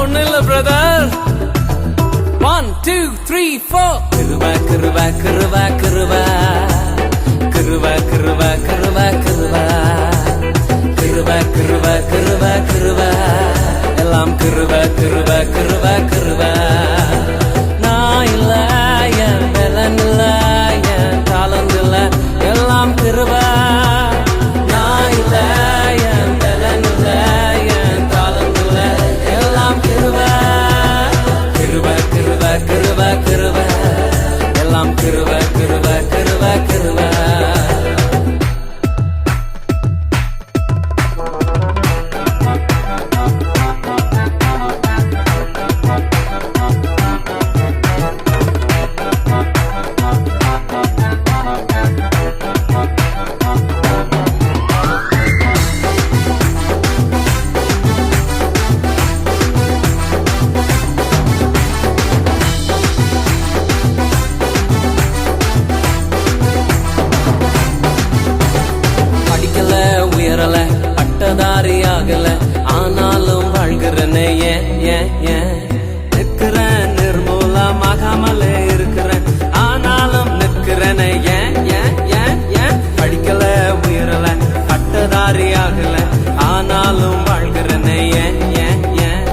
ஒண்ணு இல்ல பிரதர். 1 2 3 4 கிருபா கிருபா கிருபா கிருபா கிருபா கிருபா கிருபா கிருபா கிருபா கிருபா கிருபா கிருபா எல்லாம் கிருபா கிருபா கிருபா கிருபா. நான் இல்ல, என் பலன் இல்ல, என் தாளந்து இல்ல, எல்லாம் கிருபா. நான் இல்ல, என் பலன் இல்ல, என் தாளந்து இல்ல, எல்லாம் கிருபா. கிருபா கிருபா கிருபா கிருபா எல்லாம் கிருபா கிருபா கிருபா கிருபா. உயரல பட்டதாரி ஆகல, ஆனாலும் வாழ்கிறேன்னு ஏன் ஏன் ஏன் நிற்கிறேன். நிர்மூலமாகாமலே இருக்கிறேன், ஆனாலும் நிற்கிறேன்னு ஏன் ஏன் ஏன் ஏன். படிக்கல உயரல பட்டதாரி ஆகல, ஆனாலும் வாழ்கிறேன்னு ஏன் ஏன் ஏன்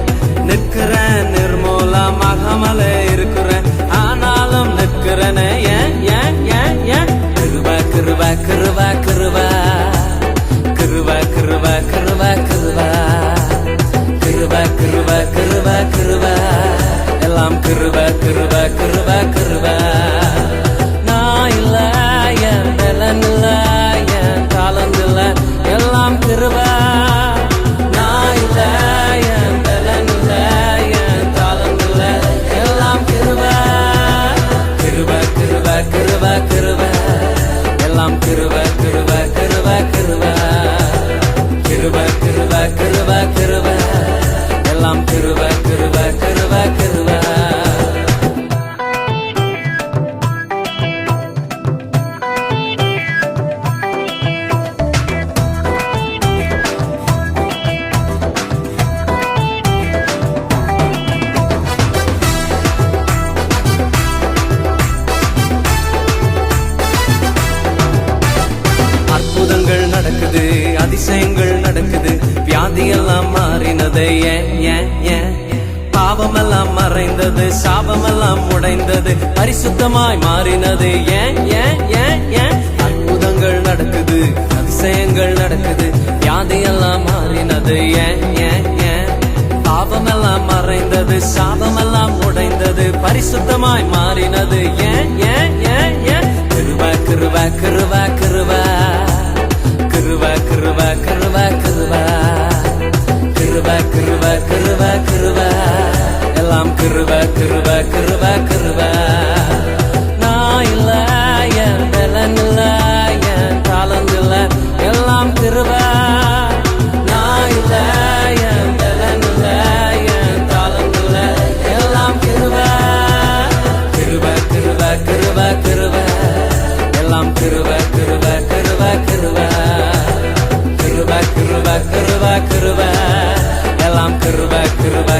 நிற்கிறேன். நிர்மூலமாகாமலே இருக்கிறேன், ஆனாலும் நிற்கிறேன்னு ஏன் ஏன் ஏன் ஏன். கிருபா கிருபா கிருபா கிருபா கிருபா கிருபா கிருபா கிருபா கிருபா கிருபா கிருபா கிருபா எல்லாம் கிருபா கிருபா கிருபா கிருபா. நான் இல்ல, என் பலன் இல்ல, என் தாளந்து இல்ல, எல்லாம் கிருபா. நான் இல்ல, என் பலன் இல்ல, என் தாளந்து இல்ல, எல்லாம் கிருபா. கிருபா கிருபா கிருபா கிருபா எல்லாம் கிருபா கிருபா கிருபா கிருபா. கிருபா கிருபா கிருபா கிருபா எல்லாம் கிருபா கிருபா கிருபா கிருபா. அற்புதங்கள் நடக்குது, அதிசயங்கள் நடக்குது, வியாதியெல்லாம் மாறினது ஏன் ஏன் ஏன். பாவமெல்லாம் மறைந்தது, சாபமெல்லாம் உடைந்தது, பரிசுத்தமாய் மாறினது ஏன் ஏன் ஏன் ஏன். அற்புதங்கள் நடக்குது, அதிசயங்கள் நடக்குது, வியாதியெல்லாம் மாறினது ஏன் ஏன் ஏன். பாவமெல்லாம் மறைந்தது, சாபமெல்லாம் உடைந்தது, பரிசுத்தமாய் மாறினது ஏன் ஏன் ஏன் ஏன். கிருபா கிருபா கிருபா கிருபா கிருபா கிருபா கிருபா கிருபா கிருபா கிருபா கிருபா கிருபா எல்லாம் கிருபா கிருபா கிருபா கிருபா. நான் இல்ல, என் பலன் இல்ல, என் தாளந்து இல்ல, எல்லாம் கிருபா. நான் இல்ல, என் பலன் இல்ல, என் தாளந்து இல்ல, எல்லாம் கிருபா. கிருபா கிருபா கிருபா கிருபா எல்லாம் கிருபா கிருபா கிருபா கிருபா. கிருபா கிருபா கிருபா கிருபா எல்லாம் கிருபா கிருபா